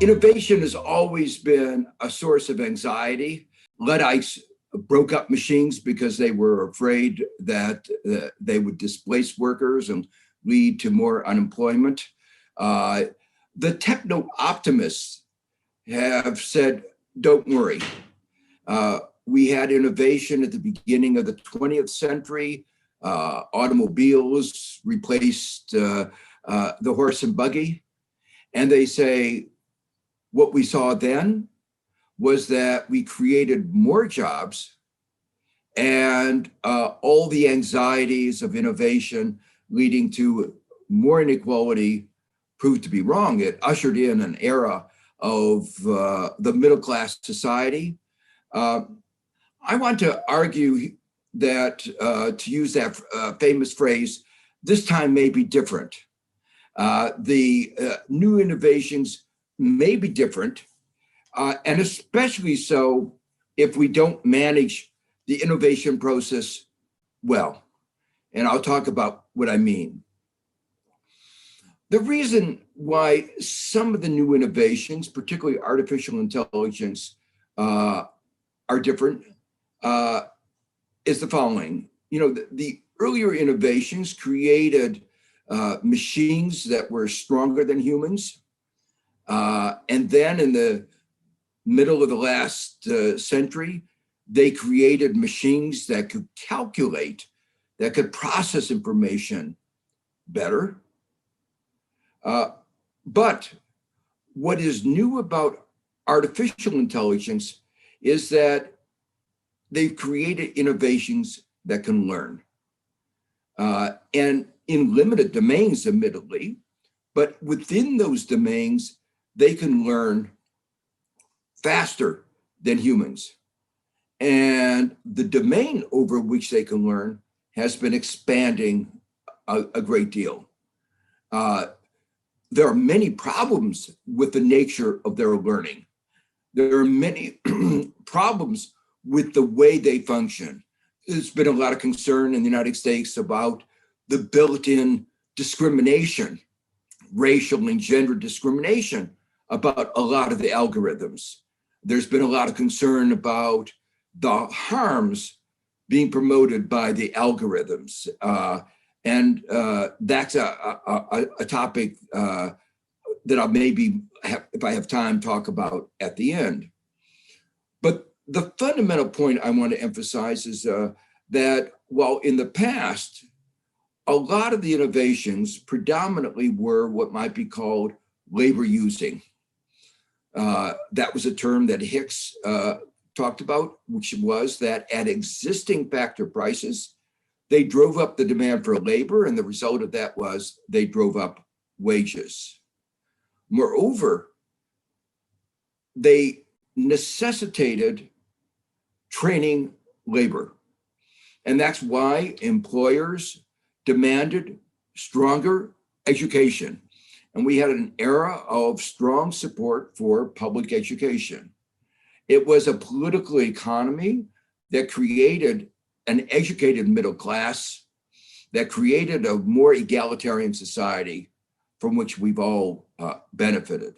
Innovation has always been a source of anxiety. Luddites broke up machines because they were afraid that they would displace workers and lead to more unemployment. The techno-optimists have said, don't worry. We had innovation at the beginning of the 20th century. Automobiles replaced the horse and buggy. And they say, what we saw then was that we created more jobs, and all the anxieties of innovation leading to more inequality proved to be wrong. It ushered in an era of the middle-class society. I want to argue that, to use that famous phrase, this time may be different. The new innovations may be different, and especially so if we don't manage the innovation process well. And I'll talk about what I mean. The reason why some of the new innovations, particularly artificial intelligence, are different is the following. The earlier innovations created machines that were stronger than humans. And then in the middle of the last century, they created machines that could calculate, that could process information better. But what is new about artificial intelligence is that they've created innovations that can learn. And in limited domains, admittedly, but within those domains, they can learn faster than humans. And the domain over which they can learn has been expanding a great deal. There are many problems with the nature of their learning. There are many problems with the way they function. There's been a lot of concern in the United States about the built-in discrimination, racial and gender discrimination about a lot of the algorithms. There's been a lot of concern about the harms being promoted by the algorithms. And that's a topic that I'll maybe, if I have time, talk about at the end. But the fundamental point I want to emphasize is that while in the past, a lot of the innovations predominantly were what might be called labor using. That was a term that Hicks talked about, which was that at existing factor prices, they drove up the demand for labor, and the result of that was they drove up wages. Moreover, they necessitated training labor. And that's why employers demanded stronger education. And we had an era of strong support for public education. It was a political economy that created an educated middle class, that created a more egalitarian society from which we've all benefited.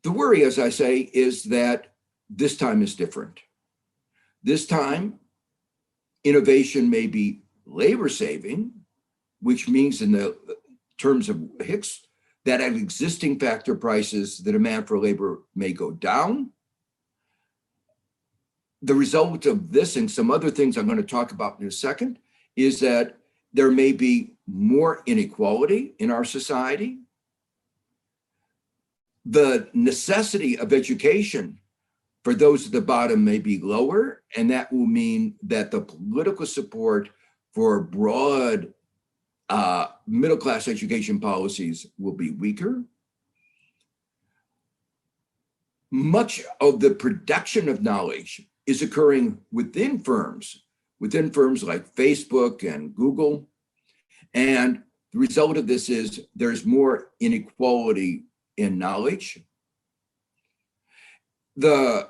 The worry, as I say, is that this time is different. This time, innovation may be labor saving, which means in the terms of Hicks, that at existing factor prices, the demand for labor may go down. The result of this and some other things I'm going to talk about in a second is that there may be more inequality in our society. The necessity of education for those at the bottom may be lower, and that will mean that the political support for broad middle-class education policies will be weaker. Much of the production of knowledge is occurring within firms like Facebook and Google. And the result of this is there's more inequality in knowledge. A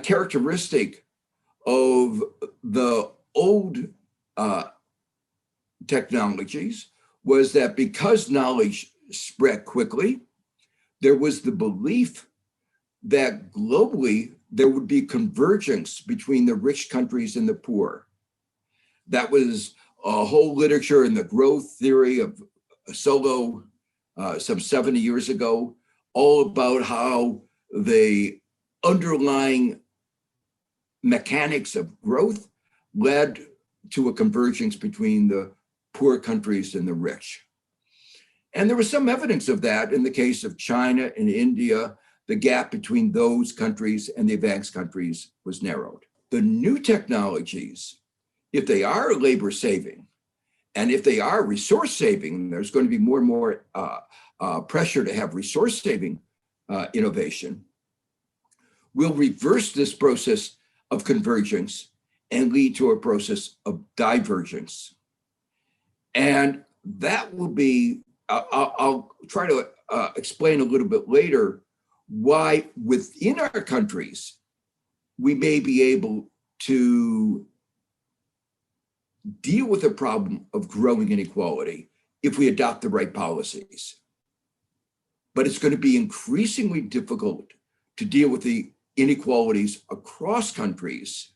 characteristic of the old technologies was that because knowledge spread quickly, there was the belief that globally there would be convergence between the rich countries and the poor. That was a whole literature in the growth theory of Solow some 70 years ago, all about how the underlying mechanics of growth led to a convergence between the poor countries and the rich. And there was some evidence of that in the case of China and India. The gap between those countries and the advanced countries was narrowed. The new technologies, if they are labor saving, and if they are resource saving, there's going to be more and more pressure to have resource saving innovation, will reverse this process of convergence and lead to a process of divergence. And that will be, I'll try to explain a little bit later why within our countries, we may be able to deal with the problem of growing inequality if we adopt the right policies. But it's going to be increasingly difficult to deal with the inequalities across countries,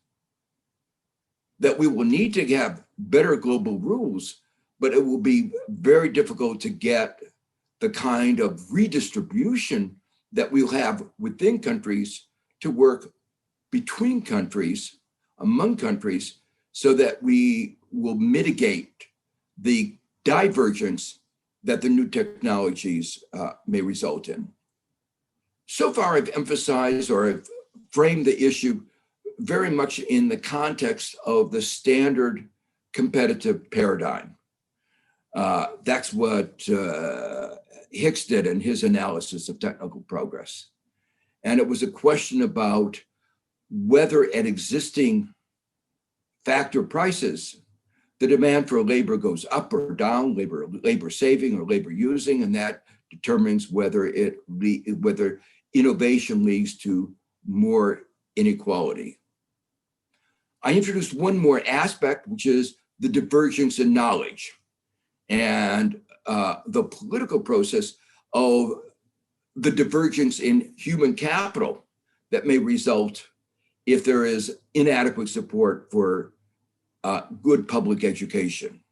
that we will need to have better global rules, but it will be very difficult to get the kind of redistribution that we'll have within countries to work between countries, among countries, so that we will mitigate the divergence that the new technologies may result in. So far, I've emphasized or I've framed the issue very much in the context of the standard competitive paradigm. That's what Hicks did in his analysis of technical progress. And it was a question about whether at existing factor prices, the demand for labor goes up or down, labor saving or labor using, and that determines whether innovation leads to more inequality. I introduced one more aspect, which is the divergence in knowledge and the political process of the divergence in human capital that may result if there is inadequate support for good public education.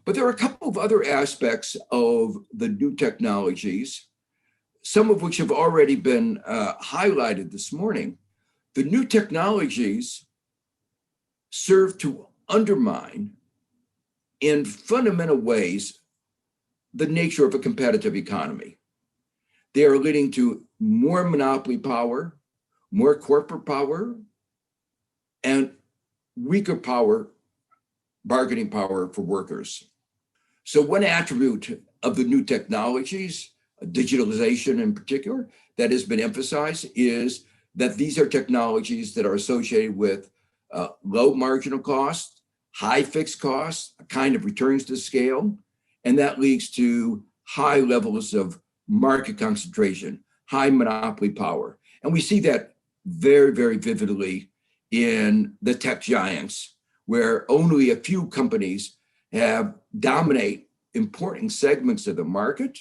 But there are a couple of other aspects of the new technologies, some of which have already been highlighted this morning. The new technologies serve to undermine in fundamental ways the nature of a competitive economy. They are leading to more monopoly power, more corporate power, and weaker power, bargaining power for workers. So one attribute of the new technologies, digitalization in particular, that has been emphasized is that these are technologies that are associated with low marginal costs, high fixed costs, a kind of returns to scale, and that leads to high levels of market concentration, high monopoly power. And we see that very, very vividly in the tech giants, where only a few companies have dominate important segments of the market.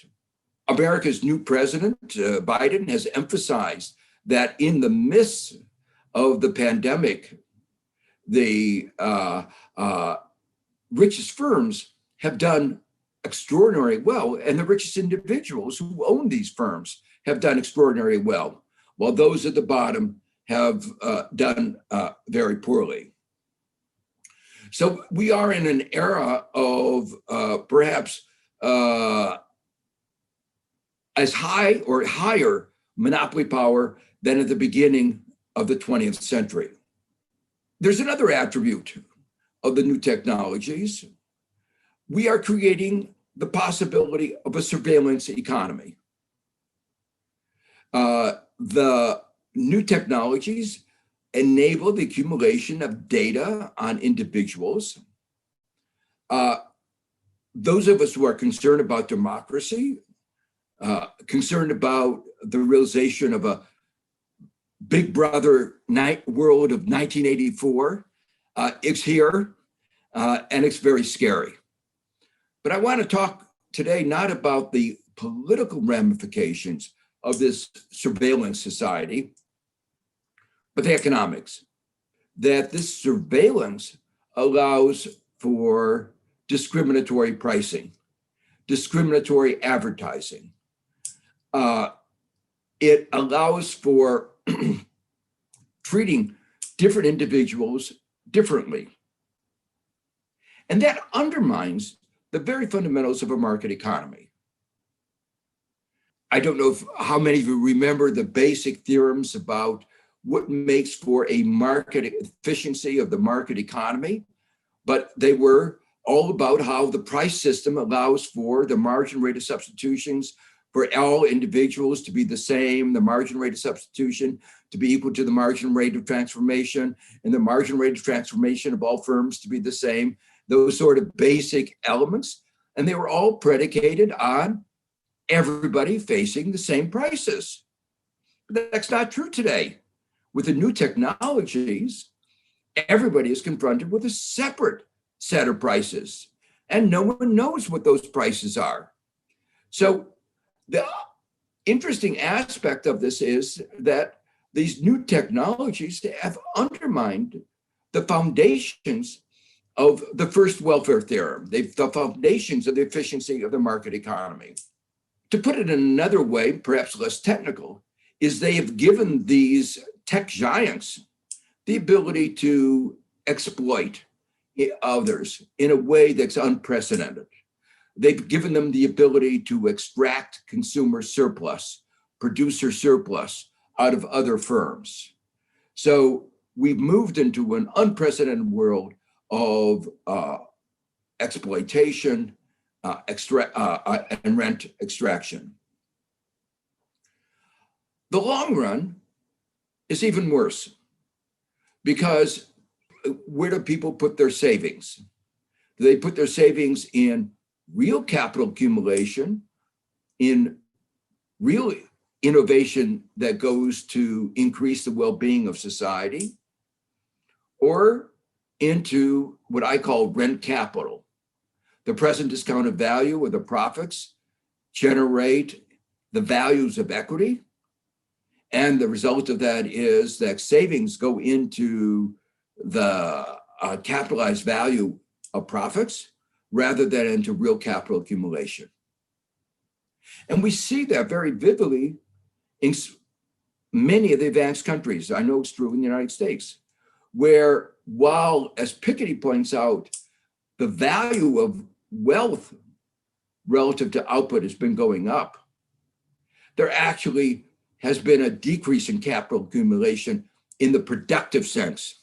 America's new president, Biden, has emphasized that in the midst of the pandemic, the richest firms have done extraordinarily well, and the richest individuals who own these firms have done extraordinarily well, while those at the bottom have done very poorly. So we are in an era of perhaps as high or higher monopoly power than at the beginning of the 20th century. There's another attribute of the new technologies. We are creating the possibility of a surveillance economy. The new technologies enable the accumulation of data on individuals. Those of us who are concerned about democracy, concerned about the realization of a Big Brother night world of 1984, it's here, and it's very scary. But I want to talk today not about the political ramifications of this surveillance society, but the economics, that this surveillance allows for discriminatory pricing, discriminatory advertising. It allows for treating different individuals differently. And that undermines the very fundamentals of a market economy. I don't know how many of you remember the basic theorems about what makes for a market efficiency of the market economy, but they were all about how the price system allows for the margin rate of substitutions for all individuals to be the same, the margin rate of substitution to be equal to the margin rate of transformation, and the margin rate of transformation of all firms to be the same, those sort of basic elements. And they were all predicated on everybody facing the same prices. But that's not true today. With the new technologies, everybody is confronted with a separate set of prices, and no one knows what those prices are. So the interesting aspect of this is that these new technologies have undermined the foundations of the first welfare theorem, the foundations of the efficiency of the market economy. To put it in another way, perhaps less technical, is they have given these tech giants the ability to exploit others in a way that's unprecedented. They've given them the ability to extract consumer surplus, producer surplus out of other firms. So we've moved into an unprecedented world of exploitation and rent extraction. The long run is even worse, because where do people put their savings? Do they put their savings in real capital accumulation, in real innovation that goes to increase the well-being of society, or into what I call rent capital? The present discounted value or the profits generate the values of equity, and the result of that is that savings go into the capitalized value of profits rather than into real capital accumulation. And we see that very vividly in many of the advanced countries. I know it's true in the United States, where while, as Piketty points out, the value of wealth relative to output has been going up, there actually has been a decrease in capital accumulation in the productive sense.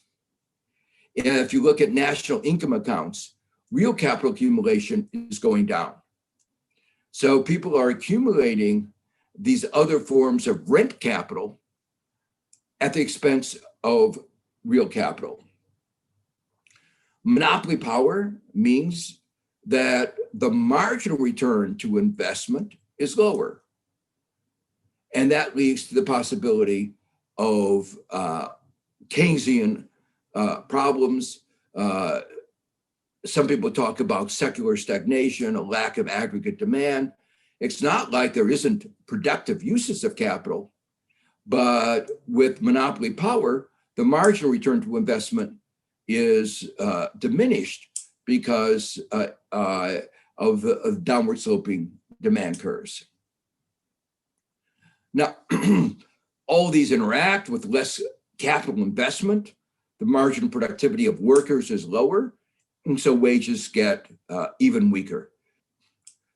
And if you look at national income accounts, real capital accumulation is going down. So people are accumulating these other forms of rent capital at the expense of real capital. Monopoly power means that the marginal return to investment is lower. And that leads to the possibility of Keynesian problems. Some people talk about secular stagnation, a lack of aggregate demand. It's not like there isn't productive uses of capital, but with monopoly power, the marginal return to investment is diminished because of the downward sloping demand curves. Now, all these interact with less capital investment. The marginal productivity of workers is lower, and so wages get even weaker.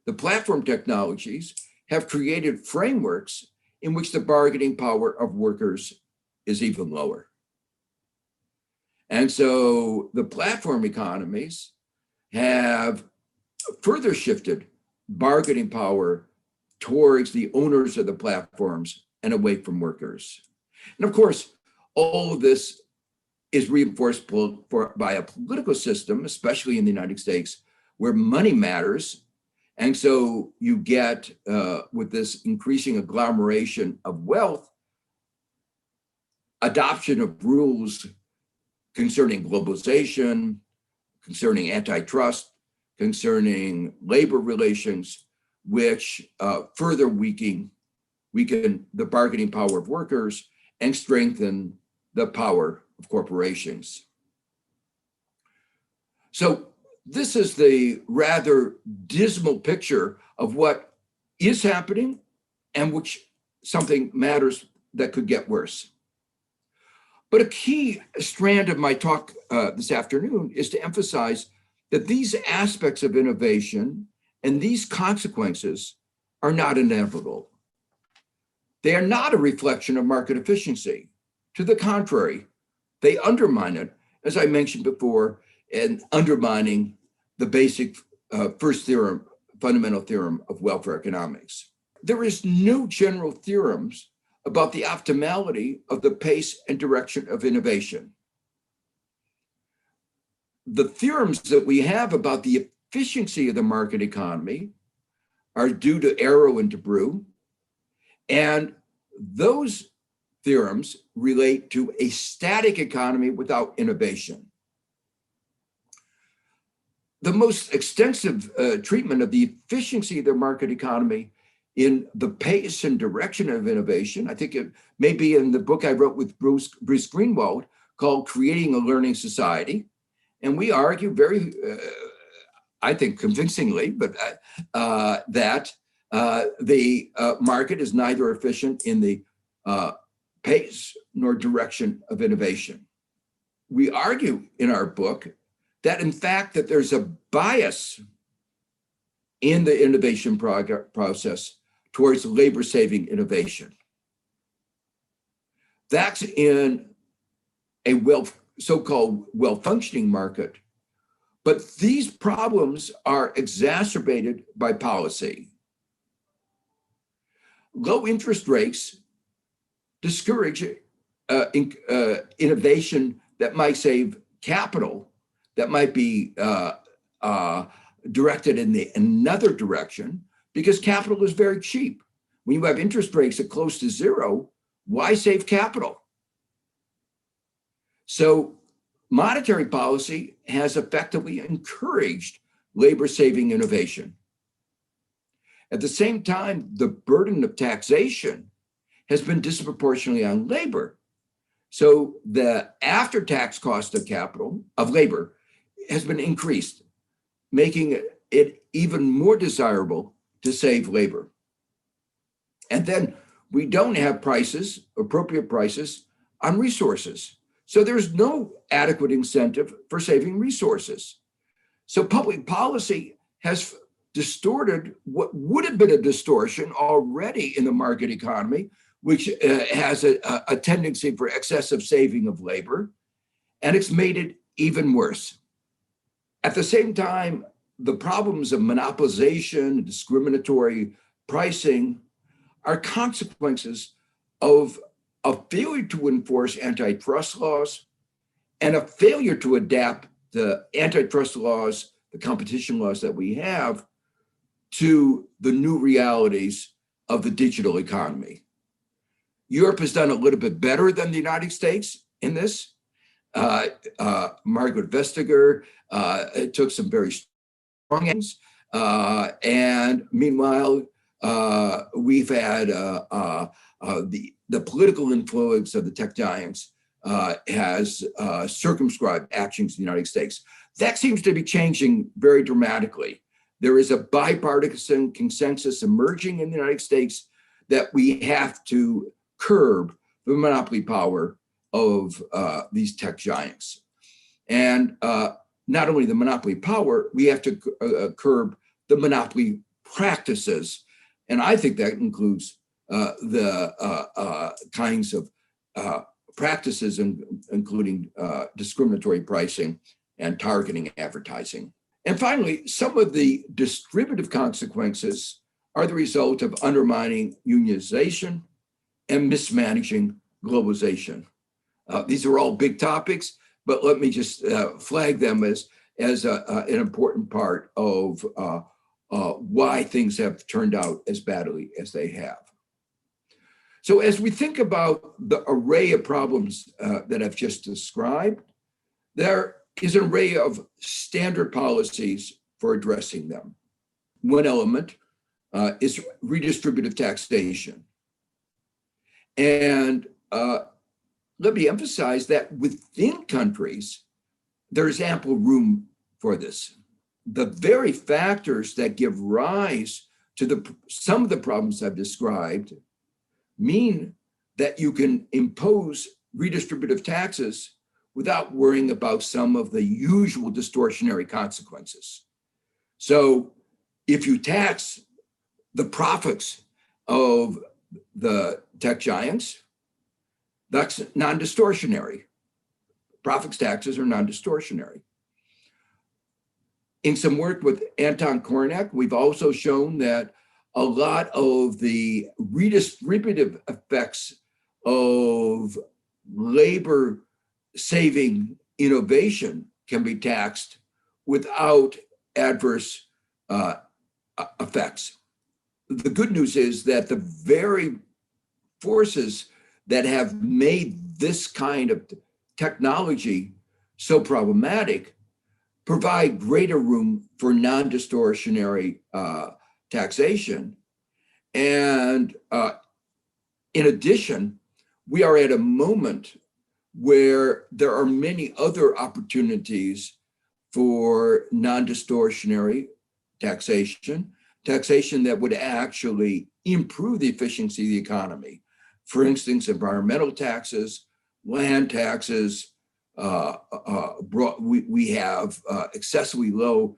The platform technologies have created frameworks in which the bargaining power of workers is even lower. And so the platform economies have further shifted bargaining power towards the owners of the platforms and away from workers. And of course, all of this is reinforced by a political system, especially in the United States, where money matters. And so you get, with this increasing agglomeration of wealth, adoption of rules concerning globalization, concerning antitrust, concerning labor relations, which further weaken the bargaining power of workers and strengthen the power of corporations. So this is the rather dismal picture of what is happening and which something matters that could get worse. But a key strand of my talk this afternoon is to emphasize that these aspects of innovation and these consequences are not inevitable. They are not a reflection of market efficiency. To the contrary, they undermine it, as I mentioned before, and undermining the basic first theorem, fundamental theorem of welfare economics. There is no general theorems about the optimality of the pace and direction of innovation. The theorems that we have about the efficiency of the market economy are due to Arrow and DeBrew, and those theorems relate to a static economy without innovation. The most extensive treatment of the efficiency of the market economy in the pace and direction of innovation, I think it may be in the book I wrote with Bruce Greenwald called Creating a Learning Society. And we argue very, I think convincingly, but that the market is neither efficient in the pace nor direction of innovation. We argue in our book that in fact that there's a bias in the innovation process towards labor-saving innovation. That's in a so-called well-functioning market, but these problems are exacerbated by policy. Low interest rates discourage innovation that might save capital, that might be directed in another direction, because capital is very cheap. When you have interest rates at close to zero, why save capital? So monetary policy has effectively encouraged labor-saving innovation. At the same time, the burden of taxation has been disproportionately on labor. So the after-tax cost of capital, of labor, has been increased, making it even more desirable to save labor. And then we don't have prices, appropriate prices, on resources. So there's no adequate incentive for saving resources. So public policy has distorted what would have been a distortion already in the market economy, which has a tendency for excessive saving of labor, and it's made it even worse. At the same time, the problems of monopolization, discriminatory pricing are consequences of a failure to enforce antitrust laws and a failure to adapt the antitrust laws, the competition laws that we have, to the new realities of the digital economy. Europe has done a little bit better than the United States in this. Margaret Vestager took some very strong actions, and meanwhile, we've had the political influence of the tech giants has circumscribed actions in the United States. That seems to be changing very dramatically. There is a bipartisan consensus emerging in the United States that we have to curb the monopoly power of these tech giants. And not only the monopoly power, we have to curb the monopoly practices. And I think that includes the kinds of practices, including discriminatory pricing and targeting advertising. And finally, some of the distributive consequences are the result of undermining unionization and mismanaging globalization. These are all big topics, but let me just flag them as an important part of why things have turned out as badly as they have. So as we think about the array of problems that I've just described, there is an array of standard policies for addressing them. One element is redistributive taxation. And let me emphasize that within countries, there's ample room for this. The very factors that give rise to some of the problems I've described mean that you can impose redistributive taxes without worrying about some of the usual distortionary consequences. So if you tax the profits of the tech giants, that's non-distortionary. Profits taxes are non-distortionary. In some work with Anton Kornek, we've also shown that a lot of the redistributive effects of labor saving innovation can be taxed without adverse effects. The good news is that the very forces that have made this kind of technology so problematic provide greater room for non-distortionary taxation. And in addition, we are at a moment where there are many other opportunities for non-distortionary taxation that would actually improve the efficiency of the economy. For instance, environmental taxes, land taxes. We have excessively low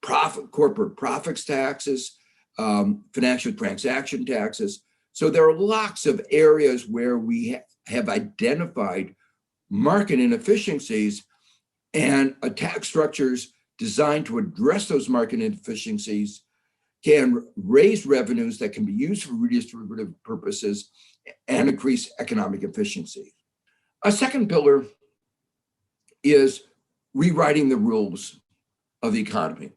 corporate profits taxes, financial transaction taxes. So there are lots of areas where we have identified market inefficiencies, and tax structures designed to address those market inefficiencies can raise revenues that can be used for redistributive purposes and increase economic efficiency. A second pillar is rewriting the rules of the economy.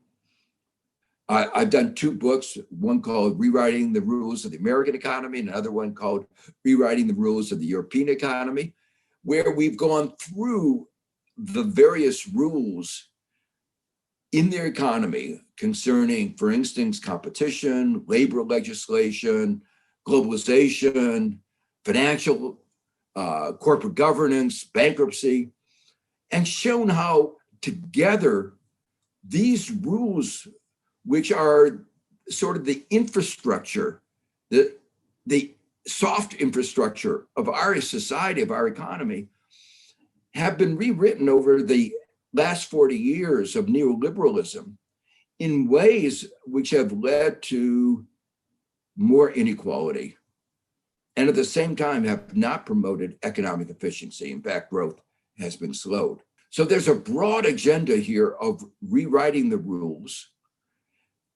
I've done two books, one called Rewriting the Rules of the American Economy, and another one called Rewriting the Rules of the European Economy, where we've gone through the various rules in their economy concerning, for instance, competition, labor legislation, globalization, financial, corporate governance, bankruptcy, and shown how together these rules, which are sort of the infrastructure, the soft infrastructure of our society, of our economy, have been rewritten over the last 40 years of neoliberalism in ways which have led to more inequality, and at the same time have not promoted economic efficiency. In fact, growth has been slowed. So there's a broad agenda here of rewriting the rules.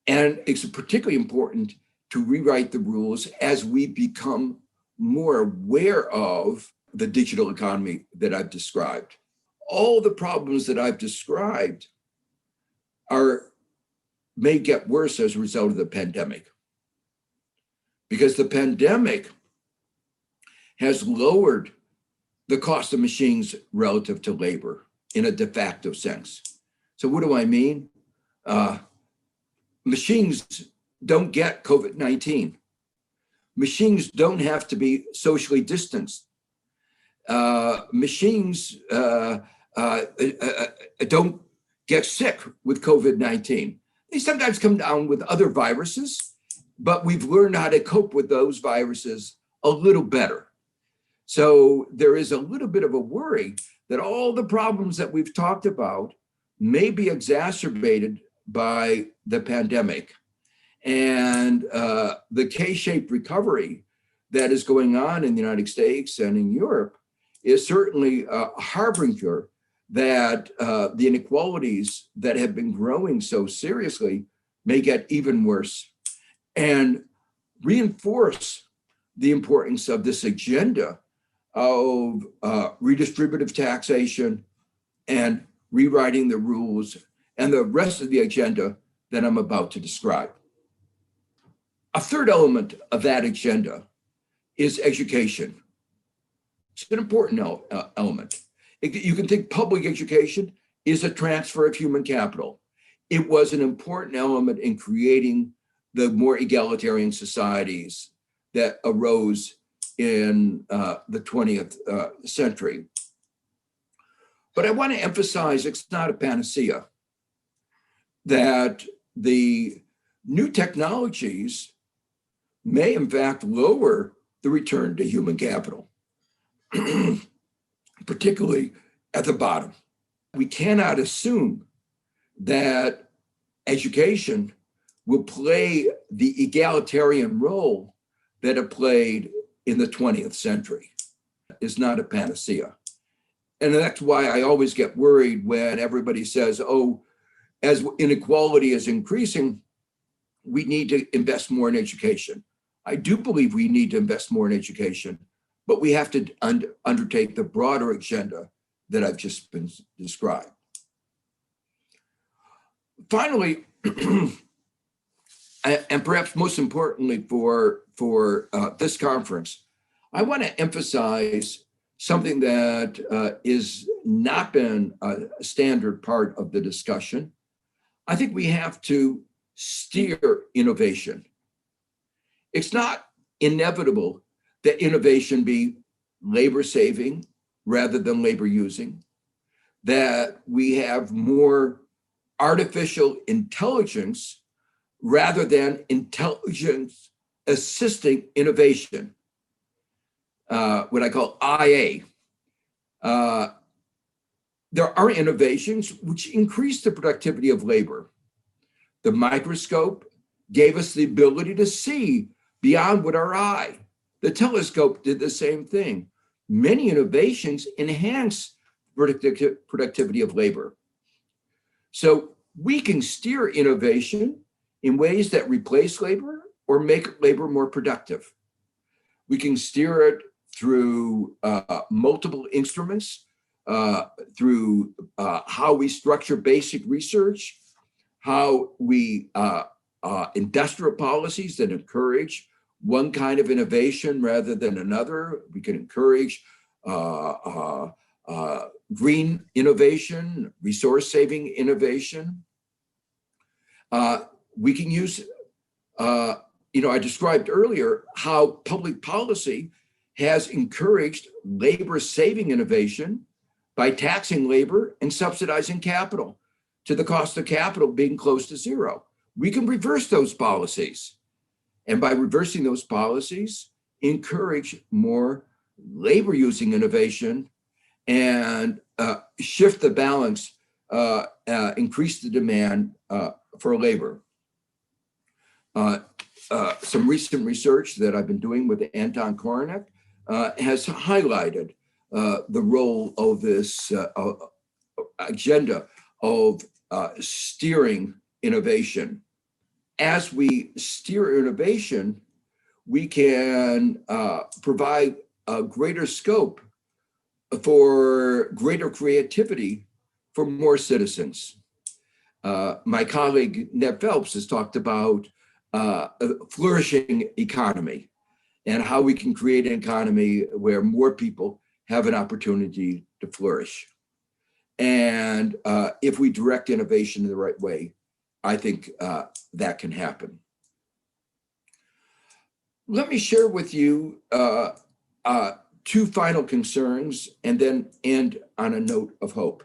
And it's particularly important to rewrite the rules as we become more aware of the digital economy that I've described. All the problems that I've described may get worse as a result of the pandemic, because the pandemic has lowered the cost of machines relative to labor in a de facto sense. So what do I mean? Machines don't get COVID-19. Machines don't have to be socially distanced. Machines don't get sick with COVID-19. They sometimes come down with other viruses, but we've learned how to cope with those viruses a little better. So there is a little bit of a worry that all the problems that we've talked about may be exacerbated by the pandemic. And the K-shaped recovery that is going on in the United States and in Europe is certainly a harbinger that the inequalities that have been growing so seriously may get even worse, and reinforce the importance of this agenda of redistributive taxation and rewriting the rules and the rest of the agenda that I'm about to describe. A third element of that agenda is education. It's an important element. You can think public education is a transfer of human capital. It was an important element in creating the more egalitarian societies that arose in the 20th century. But I want to emphasize it's not a panacea, that the new technologies may in fact lower the return to human capital, particularly at the bottom. We cannot assume that education will play the egalitarian role that it played in the 20th century. It's not a panacea. And that's why I always get worried when everybody says, oh, as inequality is increasing, we need to invest more in education. I do believe we need to invest more in education, but we have to undertake the broader agenda that I've just been described. Finally, and perhaps most importantly for this conference, I want to emphasize something that is not been a standard part of the discussion. I think we have to steer innovation. It's not inevitable that innovation be labor saving rather than labor using, that we have more artificial intelligence rather than intelligence assisting innovation, what I call IA. There are innovations which increase the productivity of labor. The microscope gave us the ability to see beyond what our eye. The telescope did the same thing. Many innovations enhance productivity of labor. So we can steer innovation in ways that replace labor or make labor more productive. We can steer it through multiple instruments, through how we structure basic research, how we industrial policies that encourage one kind of innovation rather than another. We can encourage green innovation, resource-saving innovation. We can use, I described earlier how public policy has encouraged labor-saving innovation by taxing labor and subsidizing capital to the cost of capital being close to zero. We can reverse those policies. And by reversing those policies, encourage more labor-using innovation and shift the balance, increase the demand for labor. Some recent research that I've been doing with Anton Koronek has highlighted the role of this agenda of steering innovation. As we steer innovation, we can provide a greater scope for greater creativity for more citizens. My colleague Ned Phelps has talked about a flourishing economy and how we can create an economy where more people have an opportunity to flourish. And if we direct innovation in the right way, I think that can happen. Let me share with you two final concerns and then end on a note of hope.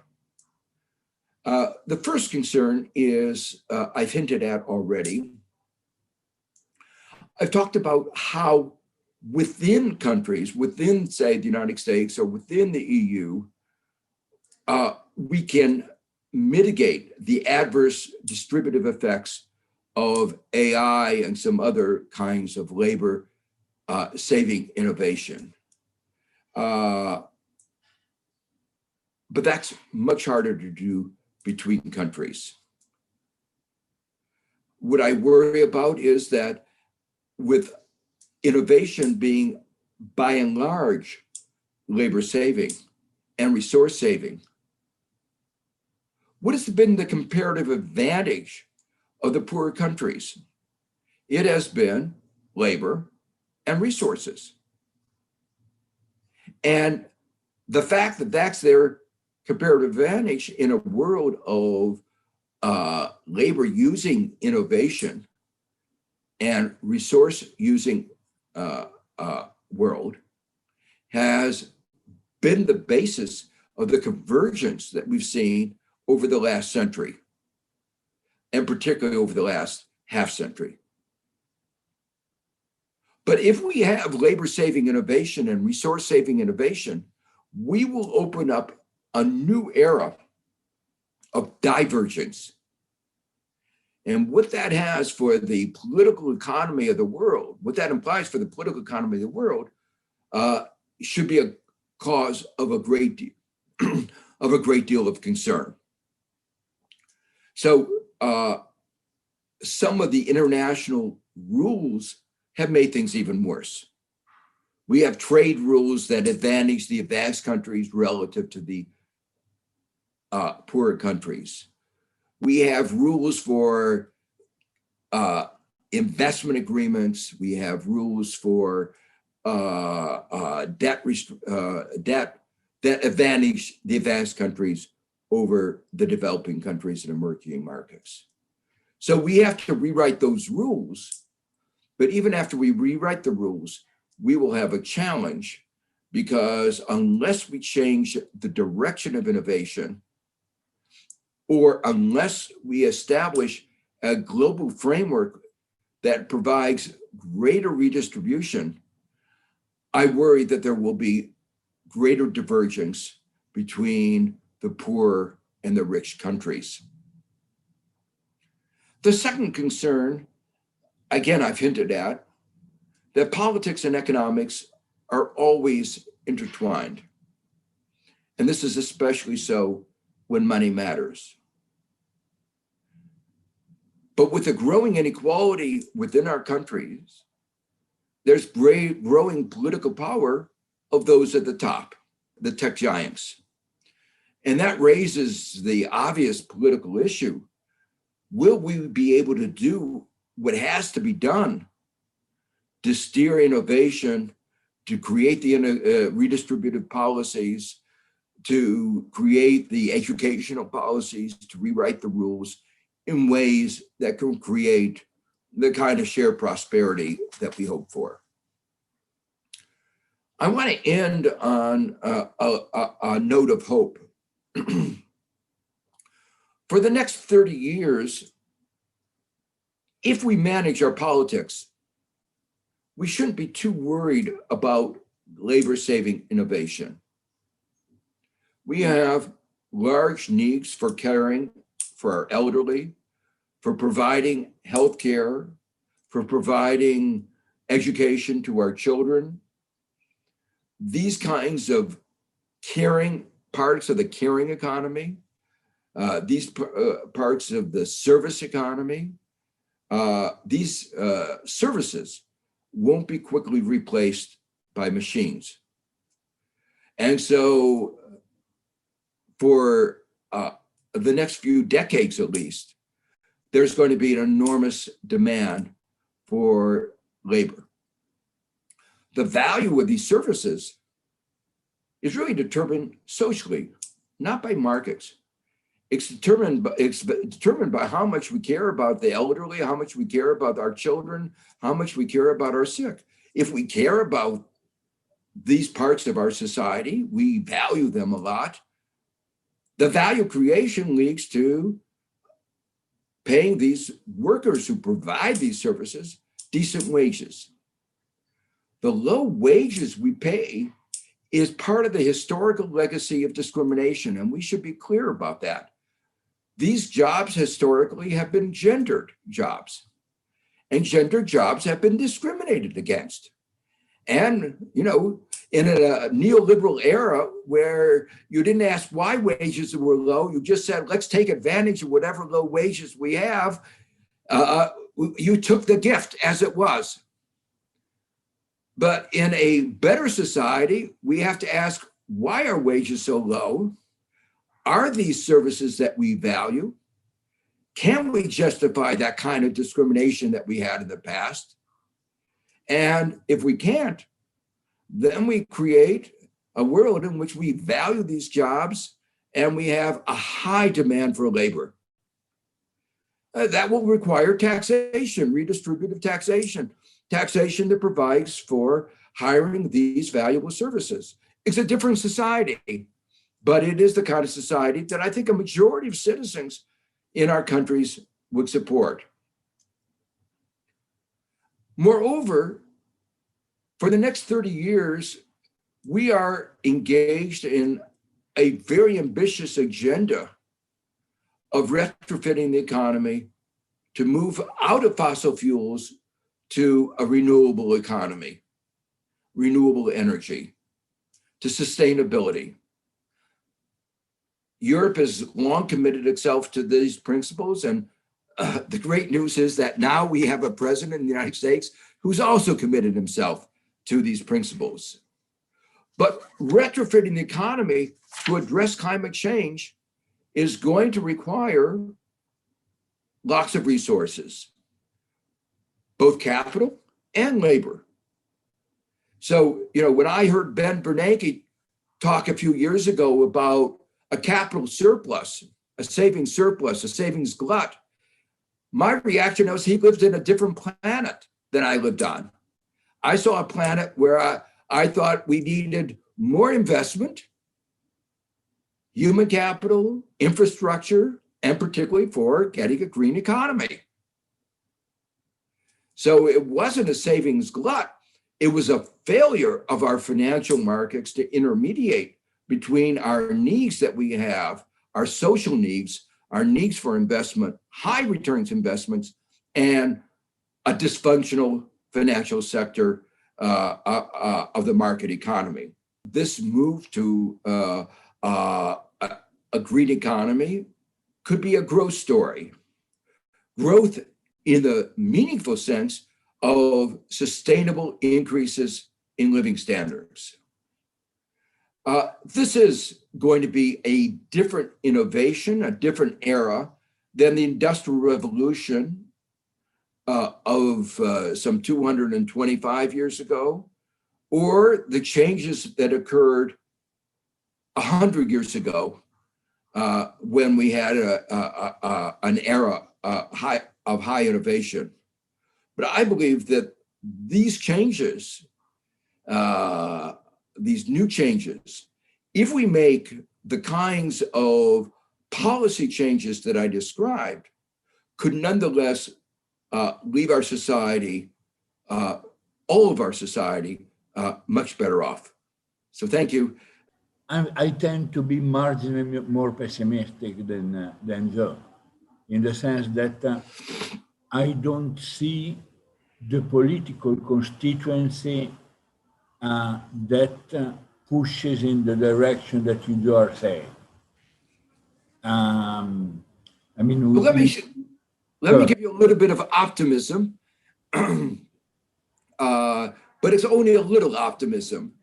The first concern is I've hinted at already. I've talked about how within countries, within, say, the United States or within the EU, we can mitigate the adverse distributive effects of AI and some other kinds of labor saving innovation. But that's much harder to do between countries. What I worry about is that with innovation being by and large labor saving and resource saving, what has been the comparative advantage of the poorer countries? It has been labor and resources. And the fact that that's their comparative advantage in a world of labor using innovation and resource using world has been the basis of the convergence that we've seen over the last century, and particularly over the last half century. But if we have labor-saving innovation and resource-saving innovation, we will open up a new era of divergence. And what that has for the political economy of the world, what that implies for the political economy of the world, should be a cause of a great deal, of concern. So some of the international rules have made things even worse. We have trade rules that advantage the advanced countries relative to the poorer countries. We have rules for investment agreements. We have rules for debt that advantage the advanced countries over the developing countries and emerging markets. So we have to rewrite those rules. But even after we rewrite the rules, we will have a challenge, because unless we change the direction of innovation, or unless we establish a global framework that provides greater redistribution, I worry that there will be greater divergence between the poor and the rich countries. The second concern, again, I've hinted at, that politics and economics are always intertwined. And this is especially so when money matters. But with the growing inequality within our countries, there's growing political power of those at the top, the tech giants. And that raises the obvious political issue. Will we be able to do what has to be done to steer innovation, to create the redistributive policies, to create the educational policies, to rewrite the rules in ways that can create the kind of shared prosperity that we hope for? I want to end on a note of hope. For the next 30 years, if we manage our politics, we shouldn't be too worried about labor-saving innovation. We have large needs for caring for our elderly, for providing healthcare, for providing education to our children. These kinds of caring parts of the caring economy, these parts of the service economy, these services won't be quickly replaced by machines. And so for the next few decades at least, there's going to be an enormous demand for labor. The value of these services is really determined socially, not by markets. It's determined by how much we care about the elderly, how much we care about our children, how much we care about our sick. If we care about these parts of our society, we value them a lot, the value creation leads to paying these workers who provide these services decent wages. The low wages we pay is part of the historical legacy of discrimination, and we should be clear about that. These jobs historically have been gendered jobs, and gendered jobs have been discriminated against. And, you know, in a neoliberal era where you didn't ask why wages were low, you just said, let's take advantage of whatever low wages we have, you took the gift as it was. But in a better society, we have to ask, why are wages so low? Are these services that we value? Can we justify that kind of discrimination that we had in the past? And if we can't, then we create a world in which we value these jobs and we have a high demand for labor. That will require taxation, redistributive taxation, taxation that provides for hiring these valuable services. It's a different society, but it is the kind of society that I think a majority of citizens in our countries would support. Moreover, for the next 30 years, we are engaged in a very ambitious agenda of retrofitting the economy to move out of fossil fuels to a renewable economy, renewable energy, to sustainability. Europe has long committed itself to these principles, and the great news is that now we have a president in the United States who's also committed himself to these principles. But retrofitting the economy to address climate change is going to require lots of resources, both capital and labor. So, when I heard Ben Bernanke talk a few years ago about a capital surplus, a savings glut, my reaction was he lived in a different planet than I lived on. I saw a planet where I thought we needed more investment, human capital, infrastructure, and particularly for getting a green economy. So it wasn't a savings glut. It was a failure of our financial markets to intermediate between our needs that we have, our social needs, our needs for investment, high returns investments, and a dysfunctional financial sector of the market economy. This move to a green economy could be a growth story. Growth in the meaningful sense of sustainable increases in living standards. This is going to be a different innovation, a different era than the Industrial Revolution of some 225 years ago, or the changes that occurred 100 years ago when we had an era of high innovation. But I believe that these changes, these new changes, if we make the kinds of policy changes that I described, could nonetheless leave our society, all of our society, much better off. So thank you. I tend to be marginally more pessimistic than Joe, in the sense that I don't see the political constituency that pushes in the direction that you are saying. I mean, well, let me give you a little bit of optimism, but it's only a little optimism.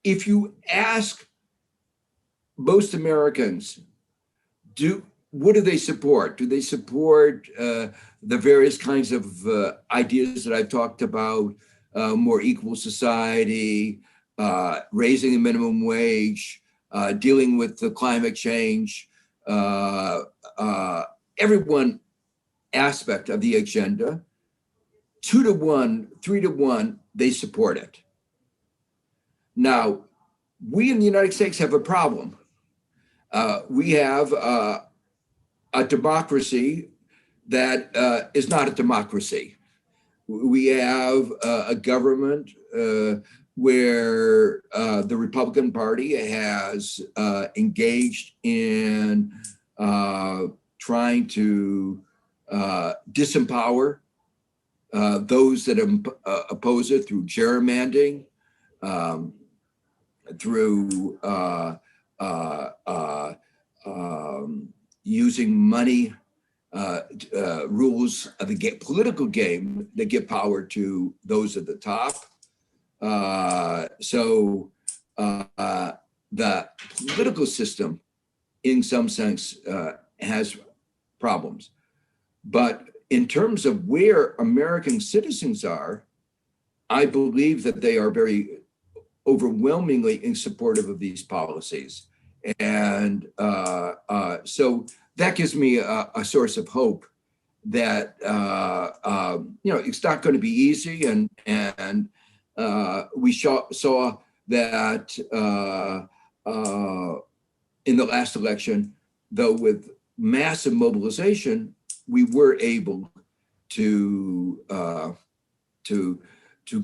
If you ask most Americans, what do they support? Do they support the various kinds of ideas that I've talked about, more equal society, raising the minimum wage, dealing with the climate change, every one aspect of the agenda, 2 to 1, 3 to 1, they support it. Now, we in the United States have a problem. We have a democracy that is not a democracy. We have a government where the Republican Party has engaged in trying to disempower those that oppose it through gerrymandering, through using money, rules of the political game that give power to those at the top. So the political system, in some sense, has problems. But in terms of where American citizens are, I believe that they are very overwhelmingly in supportive of these policies. And so that gives me a source of hope that it's not going to be easy, and we saw that in the last election, though with massive mobilization, we were able to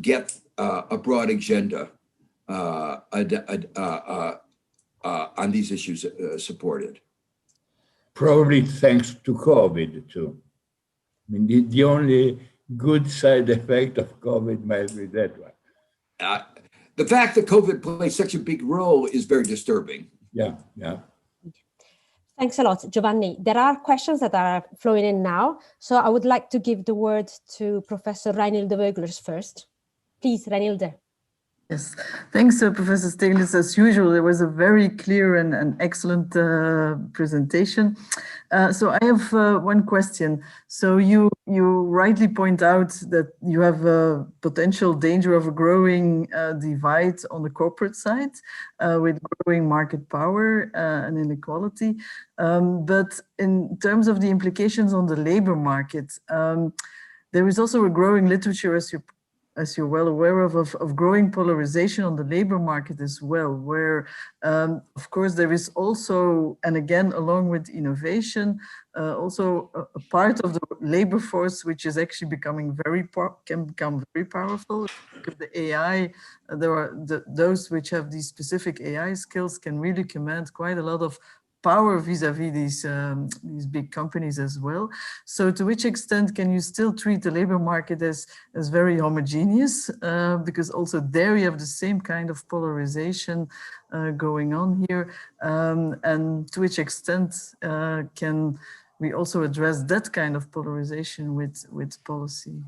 get a broad agenda on these issues supported. Probably thanks to COVID too. I mean, the only good side effect of COVID might be that one. The fact that COVID plays such a big role is very disturbing. Yeah. Thanks a lot, Giovanni. There are questions that are flowing in now. So I would like to give the word to Professor Reinilde Veuglers first. Please, Reinilde. Yes, thanks, Professor Stiglitz. As usual, it was a very clear and excellent presentation. So I have one question. So you rightly point out that you have a potential danger of a growing divide on the corporate side with growing market power and inequality. But in terms of the implications on the labor market, there is also a growing literature, as you're well aware of growing polarization on the labor market as well, where, of course, there is also, and again, along with innovation, also a part of the labor force which is actually becoming can become very powerful. Because the AI, there are those which have these specific AI skills can really command quite a lot of power vis-a-vis these big companies as well. So to which extent can you still treat the labor market as very homogeneous? Because also there you have the same kind of polarization going on here. And to which extent can we also address that kind of polarization with policy?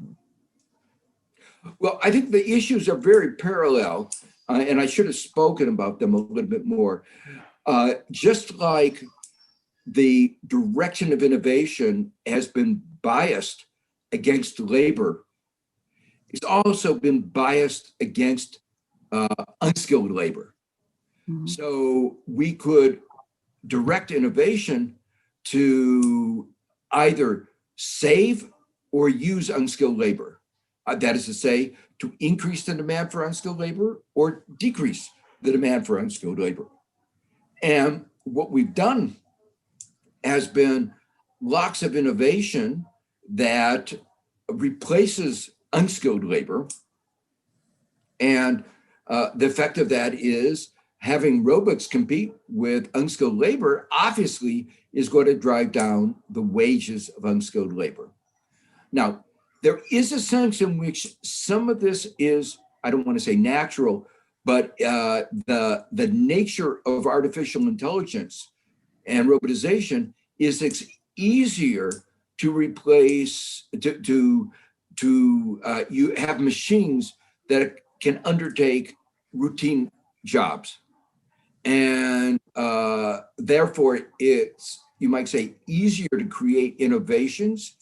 Well, I think the issues are very parallel, and I should have spoken about them a little bit more. Just like the direction of innovation has been biased against labor, it's also been biased against unskilled labor. Mm-hmm. So we could direct innovation to either save or use unskilled labor. That is to say, to increase the demand for unskilled labor or decrease the demand for unskilled labor. And what we've done has been lots of innovation that replaces unskilled labor. And the effect of that is having robots compete with unskilled labor obviously is going to drive down the wages of unskilled labor. Now, there is a sense in which some of this is, I don't want to say natural, but the nature of artificial intelligence and robotization is it's easier to replace, you have machines that can undertake routine jobs. And therefore it's, you might say, easier to create innovations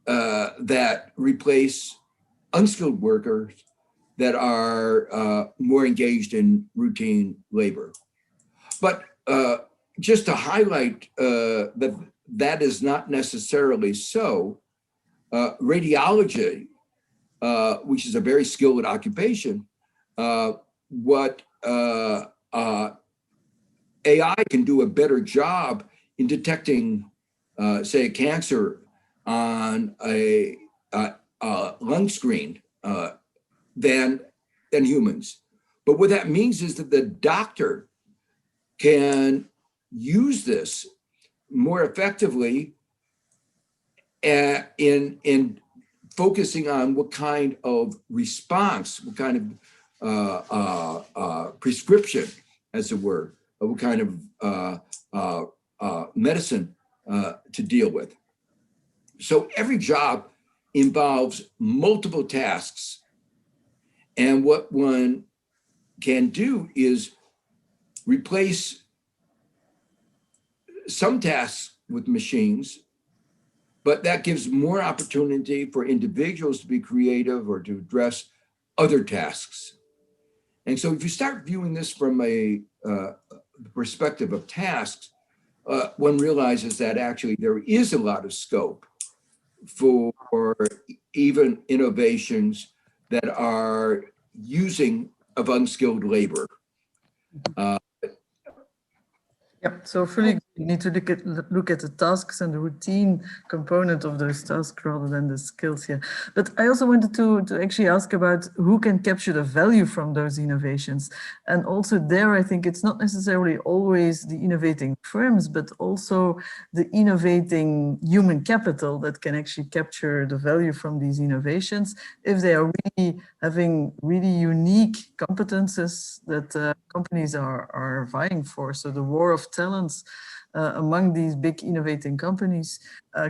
that replace unskilled workers that are more engaged in routine labor. But just to highlight that is not necessarily so, radiology, which is a very skilled occupation, what AI can do a better job in detecting, say, a cancer on a lung screen than humans. But what that means is that the doctor can use this more effectively in focusing on what kind of response, what kind of prescription, as it were, what kind of medicine to deal with. So every job involves multiple tasks. And what one can do is replace some tasks with machines, but that gives more opportunity for individuals to be creative or to address other tasks. And so if you start viewing this from a perspective of tasks, one realizes that actually there is a lot of scope for even innovations that are using of unskilled labor. Yep, so fully need to look at the tasks and the routine component of those tasks rather than the skills here. But I also wanted to actually ask about who can capture the value from those innovations. And also there, I think it's not necessarily always the innovating firms, but also the innovating human capital that can actually capture the value from these innovations if they are really having really unique competences that companies are vying for. So the war of talents among these big innovating companies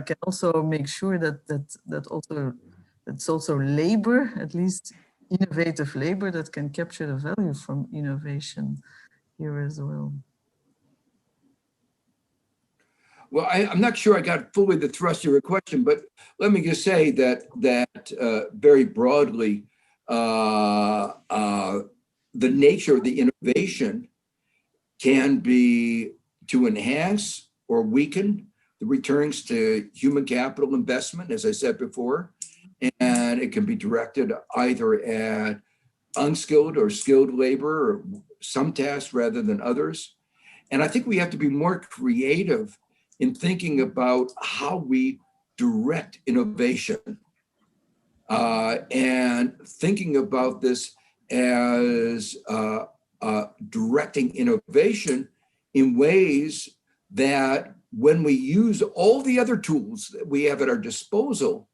can also make sure that it's also labor, at least innovative labor, that can capture the value from innovation here as well. Well, I'm not sure I got fully the thrust of your question, but let me just say that very broadly, the nature of the innovation can be to enhance or weaken the returns to human capital investment, as I said before, and it can be directed either at unskilled or skilled labor, or some tasks rather than others. And I think we have to be more creative in thinking about how we direct innovation and thinking about this as directing innovation in ways that when we use all the other tools that we have at our disposal,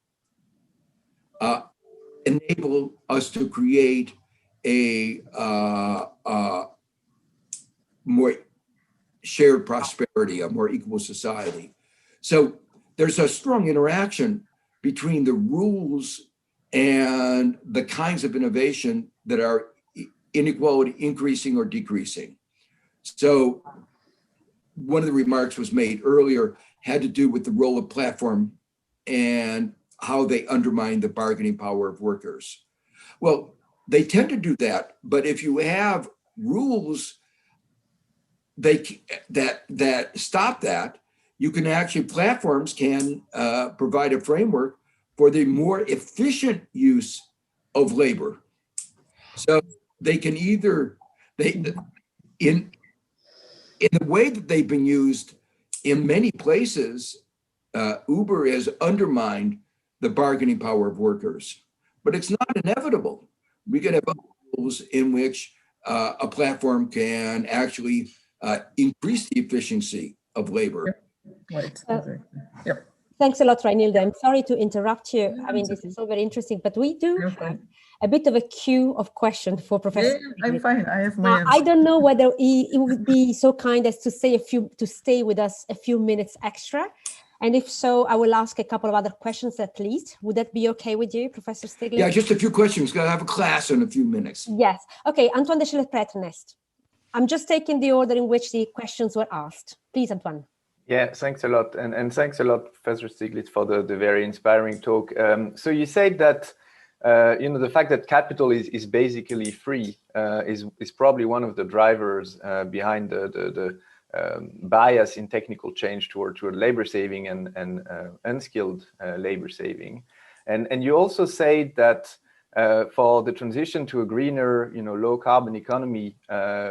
enable us to create a more shared prosperity, a more equal society. So there's a strong interaction between the rules and the kinds of innovation that are inequality increasing or decreasing. So one of the remarks was made earlier had to do with the role of platform and how they undermine the bargaining power of workers. Well, they tend to do that, but if you have rules that stop that, you can actually, platforms can provide a framework for the more efficient use of labor. So they can either, in the way that they've been used in many places, Uber has undermined the bargaining power of workers, but it's not inevitable. We can have rules in which a platform can actually increase the efficiency of labor. Right, exactly. Yep. Thanks a lot, Reinilde. I'm sorry to interrupt you. I mean, this is all very interesting, but we do have a bit of a queue of questions for Professor. Yeah, I'm fine. I have my answer. I don't know whether he would be so kind as to stay with us a few minutes extra. And if so, I will ask a couple of other questions at least. Would that be okay with you, Professor Stiglitz? Yeah, just a few questions, because I have a class in a few minutes. Yes. Okay, Antoine de Schiller-Pret next. I'm just taking the order in which the questions were asked. Please, Antoine. Yeah, thanks a lot. And thanks a lot, Professor Stiglitz, for the very inspiring talk. So you said that, the fact that capital is basically free is probably one of the drivers behind the bias in technical change toward labor saving and unskilled labor saving. And you also say that for the transition to a greener, low carbon economy,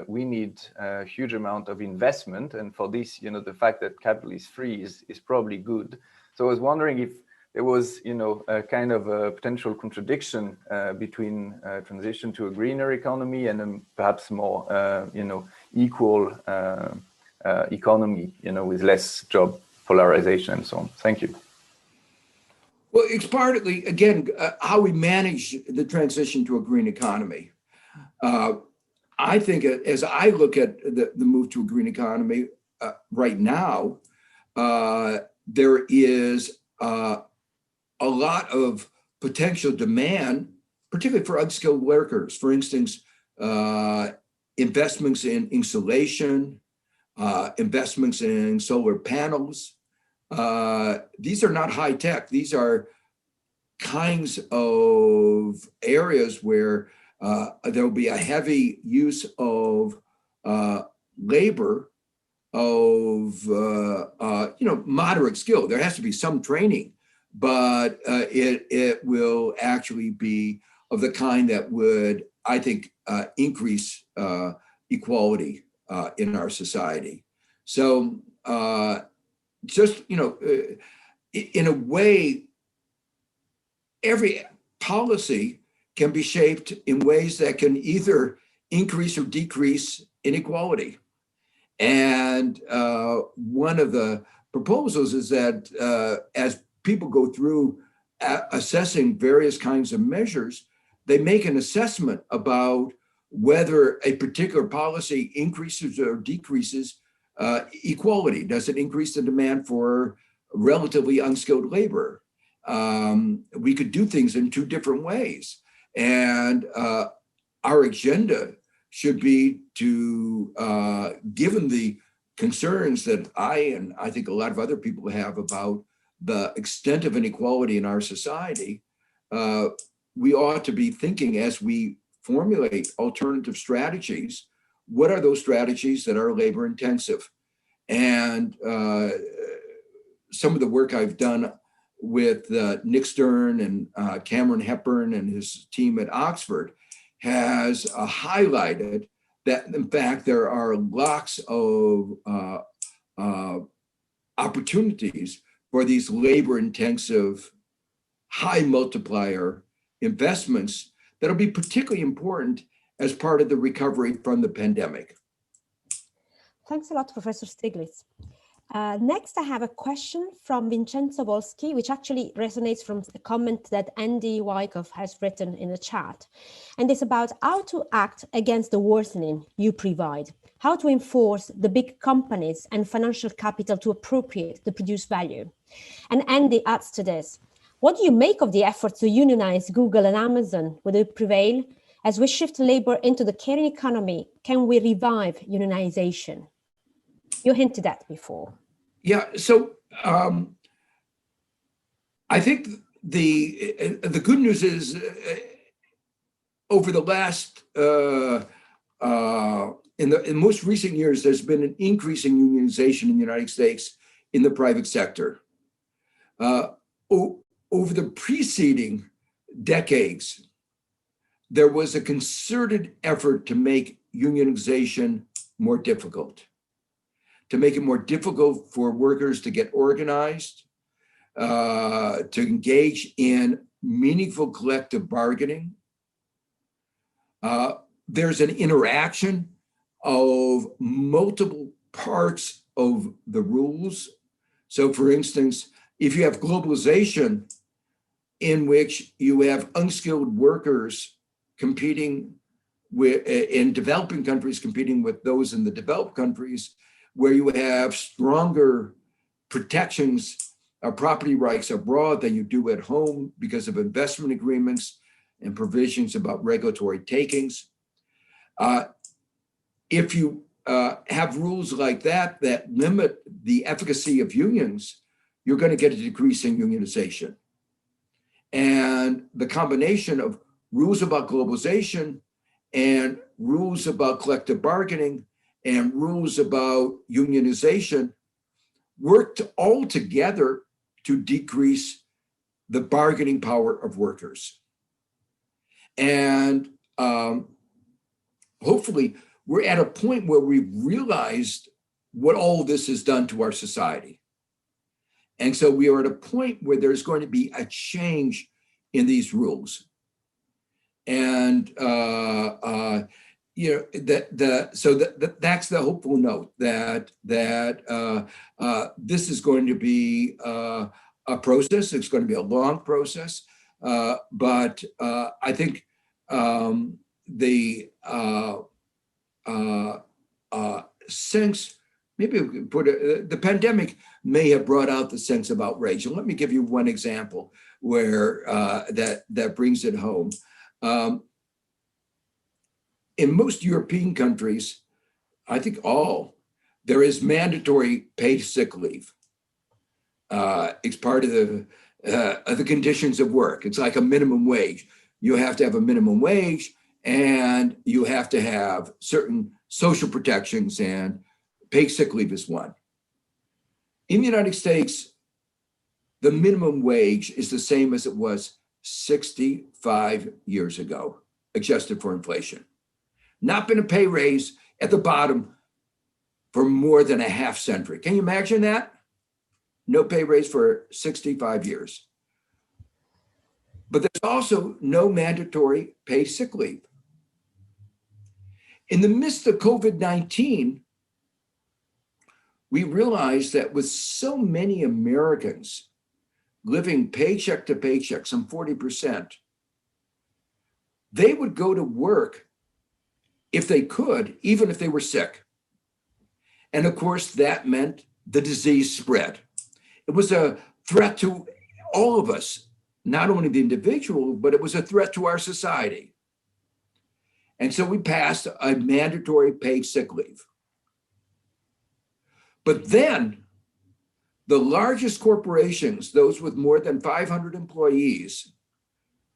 we need a huge amount of investment. And for this, the fact that capital is free is probably good. So I was wondering if there was, a kind of a potential contradiction between transition to a greener economy and perhaps more, equal economy, with less job polarization and so on. Thank you. Well, it's partly, again, how we manage the transition to a green economy. I think as I look at the move to a green economy right now, there is a lot of potential demand, particularly for unskilled workers. For instance, investments in insulation, investments in solar panels. These are not high tech. These are kinds of areas where there will be a heavy use of labor of moderate skill. There has to be some training, but it will actually be of the kind that would, I think, increase equality in our society. So just, in a way, every policy can be shaped in ways that can either increase or decrease inequality. And one of the proposals is that as people go through assessing various kinds of measures, they make an assessment about whether a particular policy increases or decreases equality. Does it increase the demand for relatively unskilled labor? We could do things in two different ways. And our agenda should be to, given the concerns that and I think a lot of other people have about the extent of inequality in our society, we ought to be thinking as we formulate alternative strategies, what are those strategies that are labor intensive? And some of the work I've done with Nick Stern and Cameron Hepburn and his team at Oxford has highlighted that, in fact, there are lots of opportunities for these labor-intensive, high multiplier investments that'll be particularly important as part of the recovery from the pandemic. Thanks a lot, Professor Stiglitz. Next, I have a question from Vincenzo Volsky, which actually resonates from a comment that Andy Wyckoff has written in the chat. And it's about how to act against the worsening you provide, how to enforce the big companies and financial capital to appropriate the produced value. And Andy adds to this, what do you make of the efforts to unionize Google and Amazon? Will they prevail? As we shift labor into the caring economy, can we revive unionization? You hinted at before. Yeah, so I think the good news is over the last, in most recent years, there's been an increase in unionization in the United States in the private sector. Over the preceding decades, there was a concerted effort to make unionization more difficult, to make it more difficult for workers to get organized, to engage in meaningful collective bargaining. There's an interaction of multiple parts of the rules. So for instance, if you have globalization in which you have unskilled workers competing with, in developing countries competing with those in the developed countries, where you have stronger protections of property rights abroad than you do at home because of investment agreements and provisions about regulatory takings. If you have rules like that that limit the efficacy of unions, you're going to get a decrease in unionization. And the combination of rules about globalization and rules about collective bargaining and rules about unionization worked all together to decrease the bargaining power of workers. And hopefully we're at a point where we've realized what all of this has done to our society. And so we are at a point where there's going to be a change in these rules. And you know, that's the hopeful note that this is going to be a process. It's going to be a long process, but I think the sense, maybe we could put the pandemic may have brought out the sense of outrage. And let me give you one example where that brings it home. In most European countries, I think all, there is mandatory paid sick leave. It's part of the conditions of work. It's like a minimum wage. You have to have a minimum wage, and you have to have certain social protections and paid sick leave is one. In the United States, the minimum wage is the same as it was 65 years ago, adjusted for inflation. Not been a pay raise at the bottom for more than a half century. Can you imagine that? No pay raise for 65 years. But there's also no mandatory paid sick leave. In the midst of COVID-19, we realized that with so many Americans living paycheck to paycheck, some 40%, they would go to work if they could, even if they were sick. And of course, that meant the disease spread. It was a threat to all of us, not only the individual, but it was a threat to our society. And so we passed a mandatory paid sick leave. But then the largest corporations, those with more than 500 employees,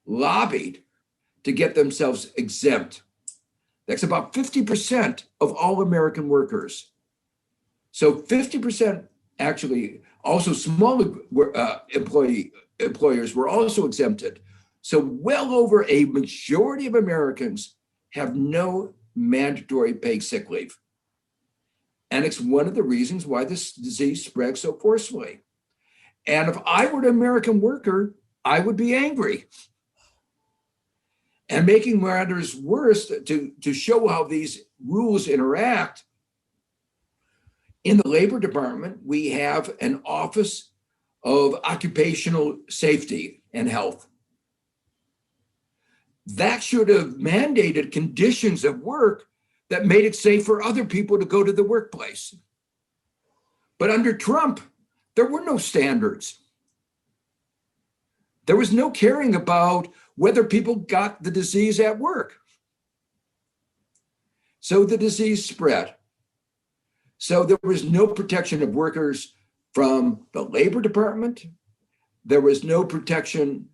lobbied to get themselves exempt. That's about 50% of all American workers. So 50% actually, also small employers were also exempted. So well over a majority of Americans have no mandatory paid sick leave. And it's one of the reasons why this disease spread so forcefully. And if I were an American worker, I would be angry. And making matters worse, to show how these rules interact, in the Labor Department, we have an Office of Occupational Safety and Health. That should have mandated conditions of work that made it safe for other people to go to the workplace. But under Trump, there were no standards. There was no caring about whether people got the disease at work. So the disease spread. So there was no protection of workers from the Labor Department. There was no protection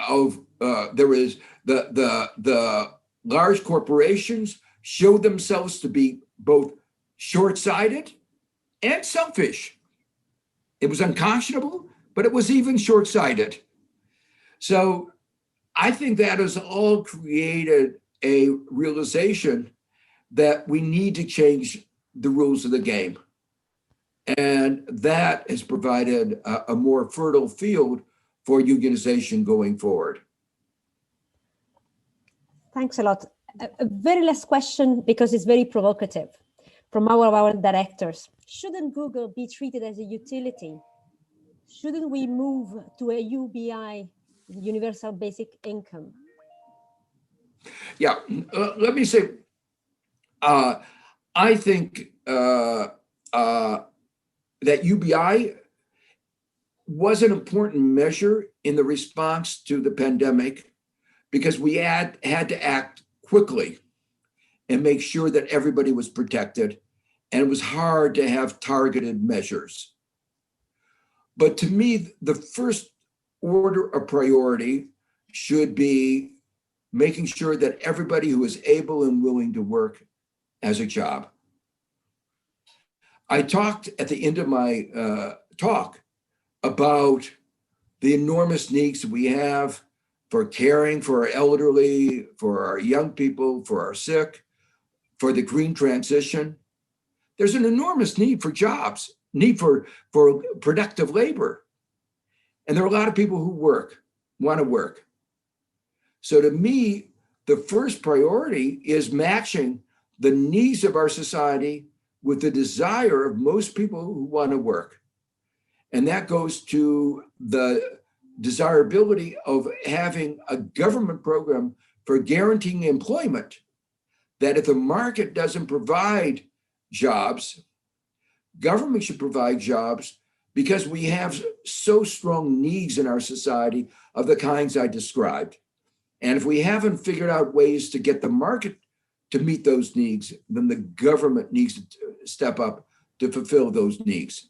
of, there was the large corporations showed themselves to be both short-sighted and selfish. It was unconscionable, but it was even short-sighted. So I think that has all created a realization that we need to change the rules of the game. And that has provided a more fertile field for unionization going forward. Thanks a lot. A very last question, because it's very provocative, from our directors. Shouldn't Google be treated as a utility? Shouldn't we move to a UBI, universal basic income? Yeah, let me say, I think that UBI was an important measure in the response to the pandemic, because we had to act quickly and make sure that everybody was protected. And it was hard to have targeted measures. But to me, the first order of priority should be making sure that everybody who is able and willing to work has a job. I talked at the end of my talk about the enormous needs we have for caring for our elderly, for our young people, for our sick, for the green transition. There's an enormous need for jobs, need for productive labor. And there are a lot of people who want to work. So to me, the first priority is matching the needs of our society with the desire of most people who want to work. And that goes to the desirability of having a government program for guaranteeing employment, that if the market doesn't provide jobs, government should provide jobs, because we have so strong needs in our society of the kinds I described. And if we haven't figured out ways to get the market to meet those needs, then the government needs to step up to fulfill those needs.